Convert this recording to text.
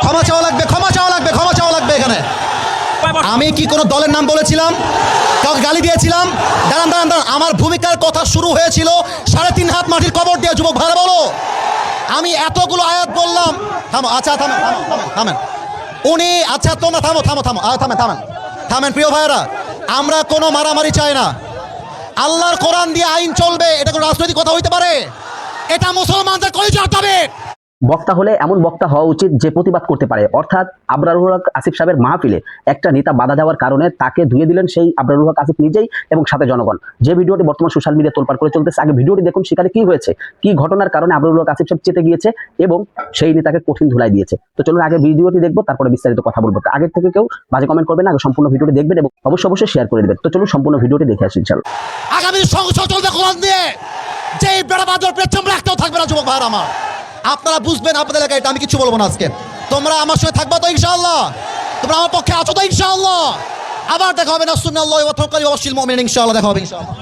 ক্ষমা চাওয়া লাগবে, ক্ষমা চাওয়া লাগবে, ক্ষমা চাওয়া লাগবে এখানে। আমি কি কোনো দলের নাম বলেছিলাম, কাউকে গালি দিয়েছিলাম? দাঁড়ান দাঁড়ান দাঁড়ান, আমার ভূমিকার কথা শুরু হয়েছিল 3.5 হাত মাটির কবর দিয়ে। যুবক ভাইরা বলো, আমি এতগুলো আয়াত বললাম। থামো, আচ্ছা থামেন থামেন থামেন থামেন উনি, আচ্ছা তোমরা থামো থামো থামো, থামেন থামেন থামেন। প্রিয় ভাইয়েরা, আমরা কোনো মারামারি চাই না। আল্লাহর কোরআন দিয়ে আইন চলবে, এটা কোনো রাজনৈতিক কথা হইতে পারে? এটা মুসলমানদের কলিজার দাবি। বক্তা হলে এমন বক্তা হওয়া উচিত যে প্রতিবাদ করতে পারে। অর্থাৎ আবরারুল হক আসিফ সাহেবের মাহফিলে একটা নেতা বাধা দেওয়ার কারণে তাকে ধুয়ে দিলেন সেই আবরারুল হক আসিফ নিজেই এবং সাথে জনগণ। যে ভিডিওটি বর্তমান সোশ্যাল মিডিয়ায় তোলপাড় করে চলতেছে, আগে ভিডিওটি দেখুন, সেখানে কি হয়েছে, কি ঘটনার কারণে আবরারুল হক আসিফ সাহেব চেতে গিয়েছে এবং সেই নেতাকে কঠিন ধুলাই দিয়েছে। তো চলুন আগে ভিডিওটি দেখবো, তারপরে বিস্তারিত কথা বলবো। আগের থেকে কেউ বাজে কমেন্ট করবেন না, আগে সম্পূর্ণ ভিডিওটি দেখবেন এবং অবশ্যই শেয়ার করে দেবেন। তো চলুন সম্পূর্ণ ভিডিওটি দেখে আসি ইনশাআল্লাহ। আগামী সংসদ চলবে কোরআন দিয়ে, যে বেড়াবাদর পেছন রাখতেও থাকবে না। যুবক ভাইরা আমার, আপনারা বুঝবেন আপনাদের এলাকায়, এটা আমি কিছু বলবো না আজকে। তোমরা আমার সঙ্গে থাকবা তো ইনশাআল্লাহ? তোমরা আমার পক্ষে আছো তো ইনশাআল্লাহ? আবার দেখা হবে না সুন্নাল্লাহি ওয়া তাওয়াক্কালি ওয়া বাশশিরিল মুমিনিন। ইনশাআল্লাহ দেখা হবে ইনশাআল্লাহ।